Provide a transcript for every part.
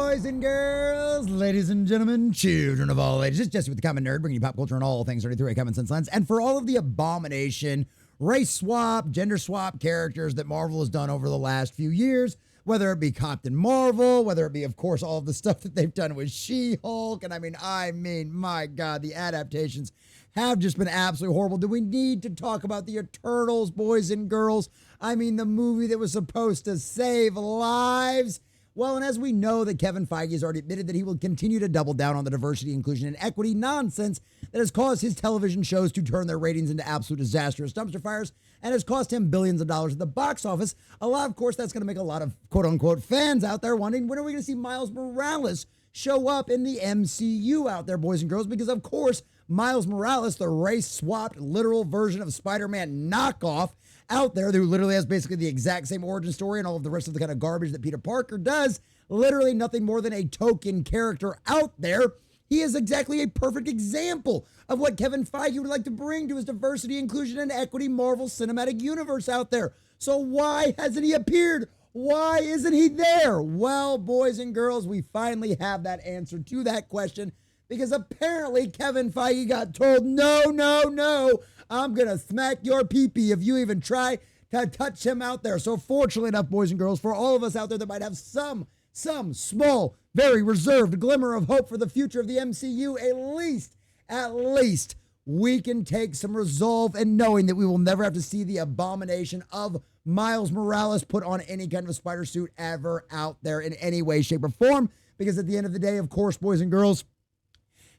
boys and girls, ladies and gentlemen, children of all ages. It's Jesse with the Common Nerd, bringing you pop culture and all things 33 common sense lens. And for all of the abomination, race swap, gender swap characters that Marvel has done over the last few years, whether it be Captain Marvel, whether it be, of course, all of the stuff that they've done with She-Hulk. And I mean, my God, the adaptations have just been absolutely horrible. Do we need to talk about the Eternals, boys and girls? I mean, the movie that was supposed to save lives. Well, and as we know that Kevin Feige has already admitted that he will continue to double down on the diversity, inclusion, and equity nonsense that has caused his television shows to turn their ratings into absolute disastrous dumpster fires and has cost him billions of dollars at the box office. A lot, of course, that's going to make a lot of quote-unquote fans out there wondering, when are we going to see Miles Morales show up in the MCU out there, boys and girls? Because, of course, Miles Morales, the race-swapped literal version of Spider-Man knockoff, out there who literally has basically the exact same origin story and all of the rest of the kind of garbage that Peter Parker does, literally nothing more than a token character out there. He is exactly a perfect example of what Kevin Feige would like to bring to his diversity, inclusion, and equity Marvel Cinematic Universe out there. So why hasn't he appeared? Why isn't he there? Well, boys and girls, we finally have that answer to that question, because apparently Kevin Feige got told, no, I'm going to smack your pee-pee if you even try to touch him out there. So fortunately enough, boys and girls, for all of us out there that might have some small, very reserved glimmer of hope for the future of the MCU, at least, we can take some resolve in knowing that we will never have to see the abomination of Miles Morales put on any kind of spider suit ever out there in any way, shape, or form. Because at the end of the day, of course, boys and girls,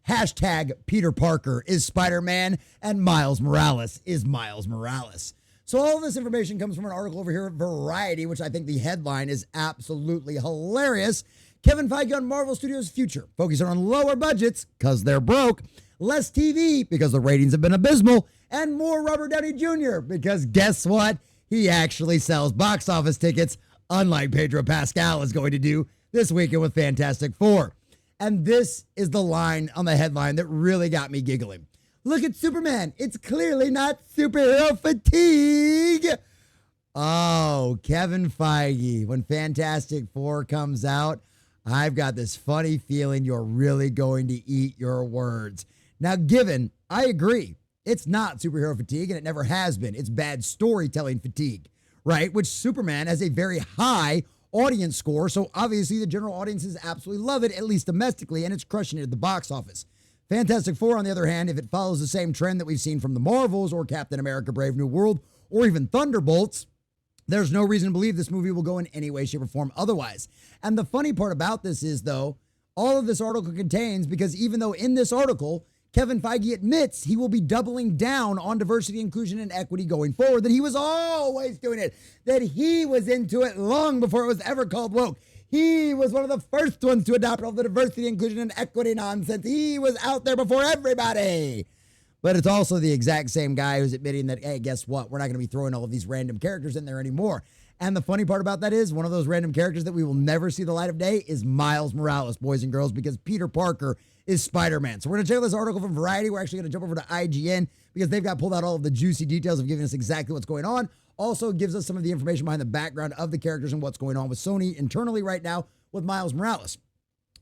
hashtag Peter Parker is Spider-Man and Miles Morales is Miles Morales. So all of this information comes from an article over here at Variety, which I think the headline is absolutely hilarious. Kevin Feige on Marvel Studios' future, focusing on lower budgets because they're broke, less TV because the ratings have been abysmal, and more Robert Downey Jr. because guess what? He actually sells box office tickets, unlike Pedro Pascal is going to do this weekend with Fantastic Four. And this is the line on the headline that really got me giggling. Look at Superman. It's clearly not superhero fatigue. Oh, Kevin Feige. When Fantastic Four comes out, I've got this funny feeling you're really going to eat your words. Now, given, I agree, it's not superhero fatigue, and it never has been. It's bad storytelling fatigue, right? Which Superman has a very high audience score, so obviously the general audiences absolutely love it, at least domestically, and it's crushing it at the box office. Fantastic Four, on the other hand, if it follows the same trend that we've seen from the Marvels or Captain America Brave New World or even Thunderbolts, there's no reason to believe this movie will go in any way, shape, or form otherwise. And the funny part about this is, though, all of this article contains, because even though in this article, Kevin Feige admits he will be doubling down on diversity, inclusion, and equity going forward, that he was always doing it, that he was into it long before it was ever called woke. He was one of the first ones to adopt all the diversity, inclusion, and equity nonsense. He was out there before everybody. But it's also the exact same guy who's admitting that, hey, guess what? We're not going to be throwing all of these random characters in there anymore. And the funny part about that is one of those random characters that we will never see the light of day is Miles Morales, boys and girls, because Peter Parker is Spider-Man. So we're going to check out this article from Variety. We're actually going to jump over to IGN because they've got pulled out all of the juicy details of giving us exactly what's going on. Also gives us some of the information behind the background of the characters and what's going on with Sony internally right now with Miles Morales.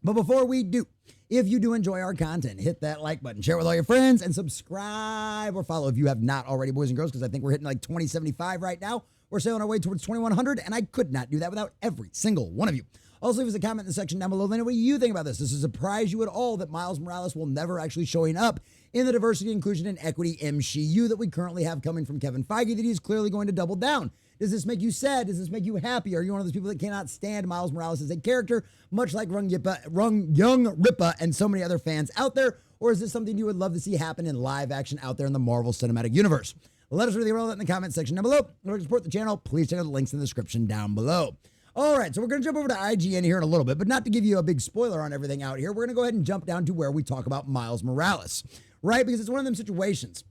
But before we do, if you do enjoy our content, hit that like button, share it with all your friends, and subscribe or follow if you have not already, boys and girls, because I think we're hitting like 2075 right now. We're sailing our way towards 2100, and I could not do that without every single one of you. Also, leave us a comment in the section down below. Let me know what you think about this. Does it surprise you at all that Miles Morales will never actually showing up in the diversity, inclusion, and equity MCU that we currently have coming from Kevin Feige, that he's clearly going to double down? Does this make you sad? Does this make you happy? Are you one of those people that cannot stand Miles Morales as a character, much like Young Rippa and so many other fans out there? Or is this something you would love to see happen in live action out there in the Marvel Cinematic Universe? Let us really roll that in the comment section down below. In order to support the channel, please check out the links in the description down below. All right, so we're going to jump over to IGN here in a little bit, but not to give you a big spoiler on everything out here. We're going to go ahead and jump down to where we talk about Miles Morales, right? Because it's one of them situations.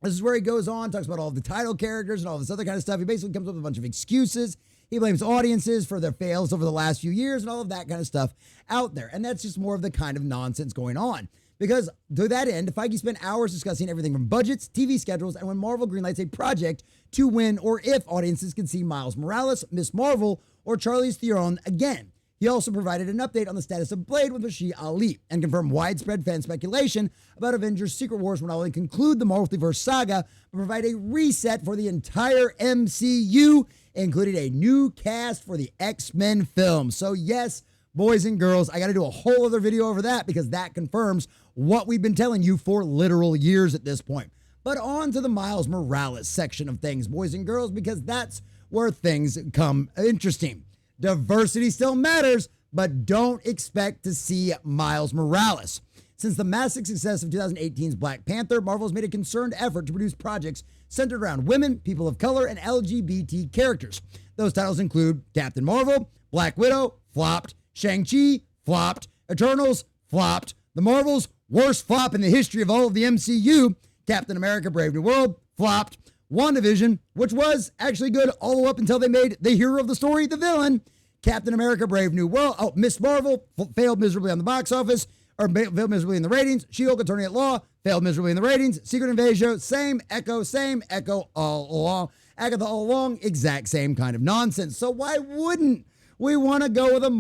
This is where he goes on, talks about all of the title characters and all this other kind of stuff. He basically comes up with a bunch of excuses. He blames audiences for their fails over the last few years and all of that kind of stuff out there. And that's just more of the kind of nonsense going on. Because to that end, Feige spent hours discussing everything from budgets, TV schedules, and when Marvel greenlights a project to when or if audiences can see Miles Morales, Miss Marvel, or Charlize Theron again. He also provided an update on the status of Blade with Rashid Ali and confirmed widespread fan speculation about Avengers Secret Wars will not only conclude the Multiverse saga, but provide a reset for the entire MCU, including a new cast for the X-Men film. So yes, boys and girls, I got to do a whole other video over that because that confirms what we've been telling you for literal years at this point. But on to the Miles Morales section of things, boys and girls, because that's where things come interesting. Diversity still matters, but don't expect to see Miles Morales. Since the massive success of 2018's Black Panther, Marvel has made a concerted effort to produce projects centered around women, people of color, and LGBT characters. Those titles include Captain Marvel, Black Widow, flopped, Shang-Chi, flopped, Eternals, flopped, the Marvels, worst flop in the history of all of the MCU, Captain America Brave New World, flopped, WandaVision, which was actually good all the way up until they made the hero of the story the villain, Captain America Brave New World, Miss Marvel, failed miserably on the box office, or failed miserably in the ratings, She-Hulk Attorney at Law, failed miserably in the ratings, Secret Invasion, same echo all along, Agatha all along, exact same kind of nonsense. So why wouldn't we want to go with a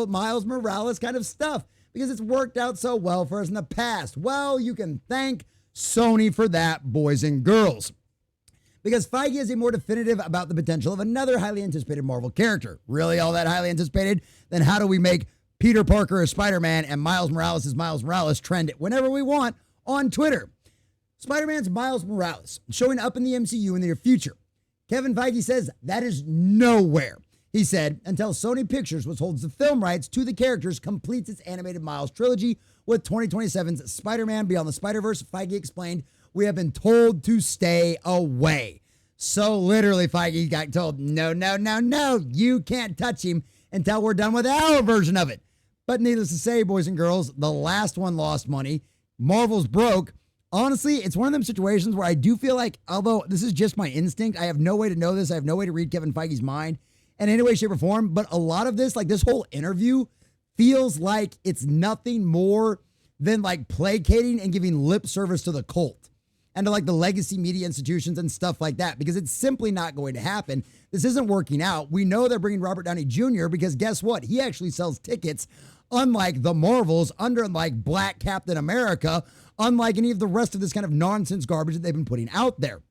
Miles Morales kind of stuff? Because it's worked out so well for us in the past. Well, you can thank Sony for that, boys and girls. Because Feige is more definitive about the potential of another highly anticipated Marvel character. Really all that highly anticipated? Then how do we make Peter Parker as Spider-Man and Miles Morales as Miles Morales trend it whenever we want on Twitter? Spider-Man's Miles Morales showing up in the MCU in the near future. Kevin Feige says that is nowhere. He said, until Sony Pictures, which holds the film rights to the characters, completes its animated Miles trilogy with 2027's Spider-Man Beyond the Spider-Verse, Feige explained, we have been told to stay away. So literally, Feige got told, no, you can't touch him until we're done with our version of it. But needless to say, boys and girls, the last one lost money. Marvel's broke. Honestly, it's one of them situations where I do feel like, although this is just my instinct, I have no way to know this. I have no way to read Kevin Feige's mind in any way, shape, or form. But a lot of this, like this whole interview, feels like it's nothing more than like placating and giving lip service to the cult and to like the legacy media institutions and stuff like that, because it's simply not going to happen. This isn't working out. We know they're bringing Robert Downey Jr. because guess what? He actually sells tickets, unlike the Marvels, unlike Black Captain America, unlike any of the rest of this kind of nonsense garbage that they've been putting out there.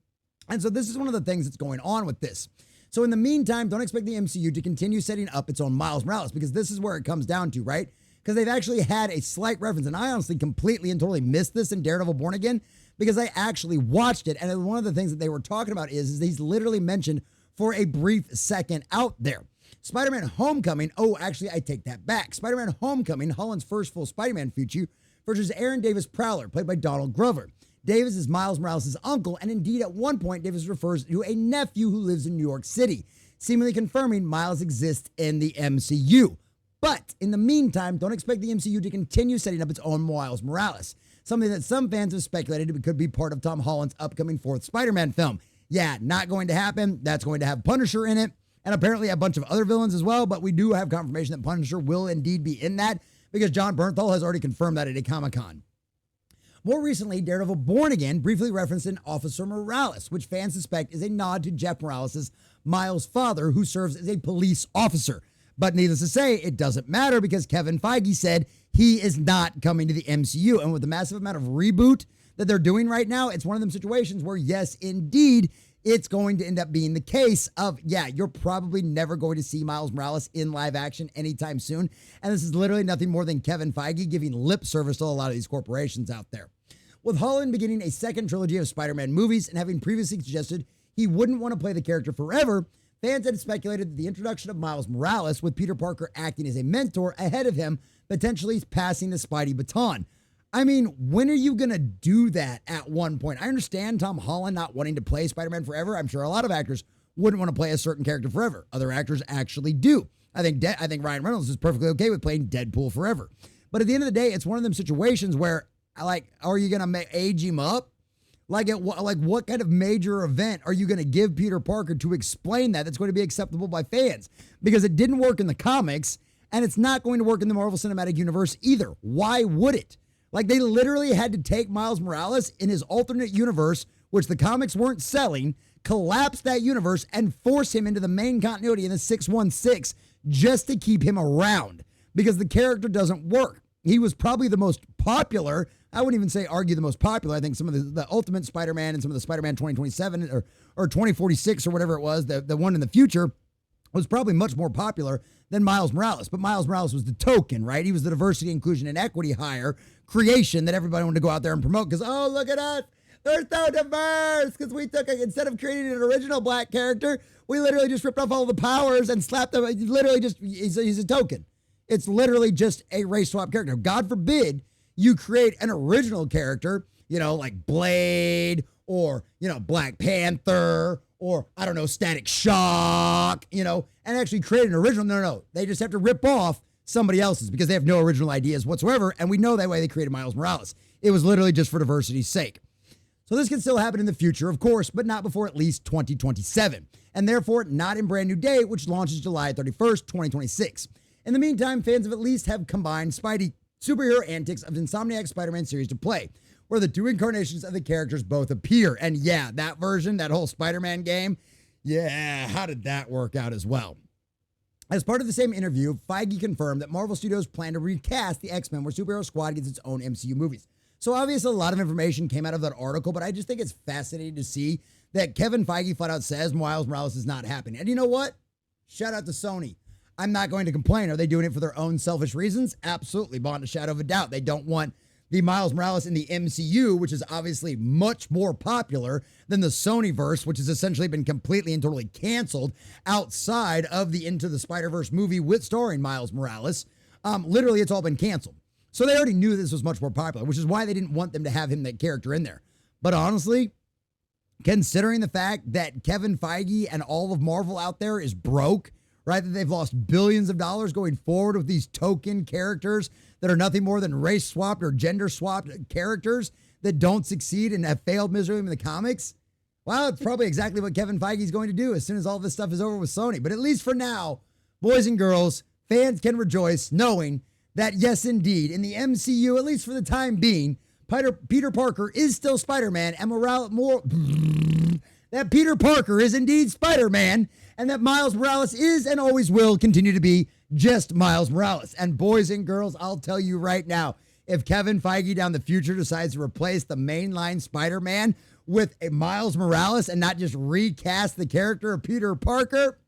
And so this is one of the things that's going on with this. So in the meantime, don't expect the MCU to continue setting up its own Miles Morales, because this is where it comes down to, right? Because they've actually had a slight reference, and I honestly completely and totally missed this in Daredevil Born Again, because I actually watched it, and one of the things that they were talking about is he's literally mentioned for a brief second out there. Spider-Man Homecoming, actually, I take that back. Spider-Man Homecoming, Holland's first full Spider-Man feature, features Aaron Davis Prowler, played by Donald Glover. Davis is Miles Morales' uncle, and indeed at one point, Davis refers to a nephew who lives in New York City, seemingly confirming Miles exists in the MCU. But in the meantime, don't expect the MCU to continue setting up its own Miles Morales, something that some fans have speculated could be part of Tom Holland's upcoming fourth Spider-Man film. Yeah, not going to happen. That's going to have Punisher in it, and apparently a bunch of other villains as well, but we do have confirmation that Punisher will indeed be in that, because John Bernthal has already confirmed that at a Comic-Con. More recently, Daredevil Born Again briefly referenced an Officer Morales, which fans suspect is a nod to Jeff Morales' Miles' father, who serves as a police officer. But needless to say, it doesn't matter, because Kevin Feige said he is not coming to the MCU. And with the massive amount of reboot that they're doing right now, it's one of them situations where, yes, indeed, it's going to end up being the case of, yeah, you're probably never going to see Miles Morales in live action anytime soon. And this is literally nothing more than Kevin Feige giving lip service to a lot of these corporations out there. With Holland beginning a second trilogy of Spider-Man movies and having previously suggested he wouldn't want to play the character forever, fans had speculated that the introduction of Miles Morales, with Peter Parker acting as a mentor ahead of him, potentially passing the Spidey baton. I mean, when are you going to do that at one point? I understand Tom Holland not wanting to play Spider-Man forever. I'm sure a lot of actors wouldn't want to play a certain character forever. Other actors actually do. I think Ryan Reynolds is perfectly okay with playing Deadpool forever. But at the end of the day, it's one of them situations where, like, are you going to age him up? Like what kind of major event are you going to give Peter Parker to explain that's going to be acceptable by fans? Because it didn't work in the comics, and it's not going to work in the Marvel Cinematic Universe either. Why would it? Like, they literally had to take Miles Morales in his alternate universe, which the comics weren't selling, collapse that universe, and force him into the main continuity in the 616 just to keep him around because the character doesn't work. He was probably the most popular. I wouldn't even say argue the most popular. I think some of the Ultimate Spider-Man and some of the Spider-Man 2027 or 2046 or whatever it was, the one in the future, was probably much more popular than Miles Morales. But Miles Morales was the token, right? He was the diversity, inclusion, and equity hire creation that everybody wanted to go out there and promote because, oh, look at us. They're so diverse because we took, instead of creating an original black character, we literally just ripped off all the powers and slapped them. Literally just, he's a token. It's literally just a race swap character. God forbid you create an original character, like Blade or, Black Panther or, I don't know, Static Shock, and actually create an original. No. They just have to rip off somebody else's because they have no original ideas whatsoever. And we know that way they created Miles Morales. It was literally just for diversity's sake. So this can still happen in the future, of course, but not before at least 2027. And therefore, not in Brand New Day, which launches July 31st, 2026. In the meantime, fans of at least have combined Spidey superhero antics of Insomniac's Spider-Man series to play, where the two incarnations of the characters both appear. And yeah, that version, that whole Spider-Man game, yeah, how did that work out as well? As part of the same interview, Feige confirmed that Marvel Studios plan to recast the X-Men, where Superhero Squad gets its own MCU movies. So obviously a lot of information came out of that article, but I just think it's fascinating to see that Kevin Feige flat out says Miles Morales is not happening. And you know what? Shout out to Sony. I'm not going to complain. Are they doing it for their own selfish reasons? Absolutely, beyond a shadow of a doubt. They don't want the Miles Morales in the MCU, which is obviously much more popular than the Sonyverse, which has essentially been completely and totally canceled outside of the Into the Spider-Verse movie with starring Miles Morales. Literally, it's all been canceled. So they already knew this was much more popular, which is why they didn't want them to have him, that character, in there. But honestly, considering the fact that Kevin Feige and all of Marvel out there is broke, right, that they've lost billions of dollars going forward with these token characters that are nothing more than race swapped or gender swapped characters that don't succeed and have failed miserably in the comics, well, it's probably exactly what Kevin Feige is going to do as soon as all this stuff is over with Sony. But at least for now, boys and girls, fans can rejoice knowing that, yes, indeed, in the MCU, at least for the time being, Peter Parker is still Spider-Man, and that Peter Parker is indeed Spider-Man, and that Miles Morales is and always will continue to be just Miles Morales. And boys and girls, I'll tell you right now, if Kevin Feige down the future decides to replace the mainline Spider-Man with a Miles Morales and not just recast the character of Peter Parker,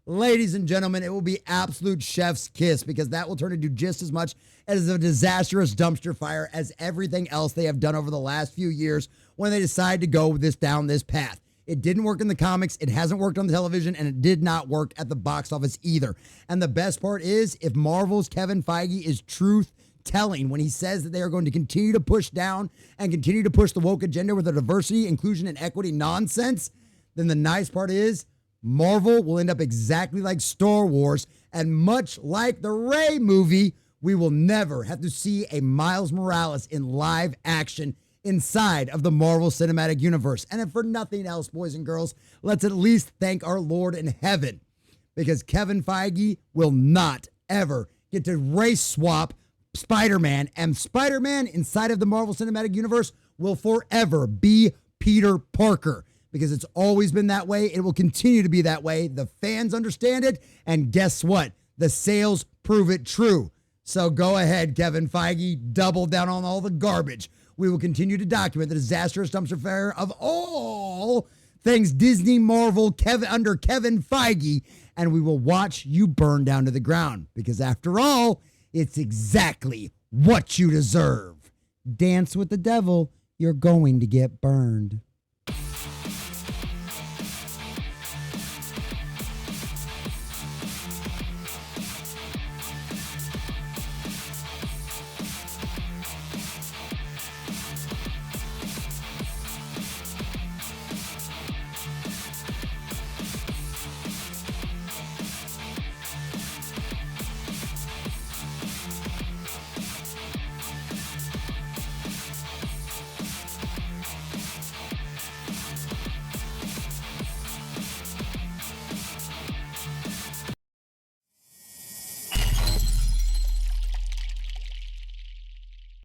ladies and gentlemen, it will be absolute chef's kiss, because that will turn into just as much as a disastrous dumpster fire as everything else they have done over the last few years when they decide to go down this path. It didn't work in the comics, it hasn't worked on the television, and it did not work at the box office either. And the best part is, if Marvel's Kevin Feige is truth-telling when he says that they are going to continue to push down and continue to push the woke agenda with the diversity, inclusion, and equity nonsense, then the nice part is Marvel will end up exactly like Star Wars, and much like the Rey movie, we will never have to see a Miles Morales in live action inside of the Marvel Cinematic Universe. And if for nothing else, boys and girls, let's at least thank our Lord in heaven, because Kevin Feige will not ever get to race swap Spider-Man, and Spider-Man inside of the Marvel Cinematic Universe will forever be Peter Parker, because it's always been that way. It will continue to be that way. The fans understand it, and guess what? The sales prove it true. So go ahead, Kevin Feige, double down on all the garbage. We will continue to document the disastrous dumpster fire of all things Disney Marvel under Kevin Feige, and we will watch you burn down to the ground, because after all, it's exactly what you deserve. Dance with the devil, you're going to get burned.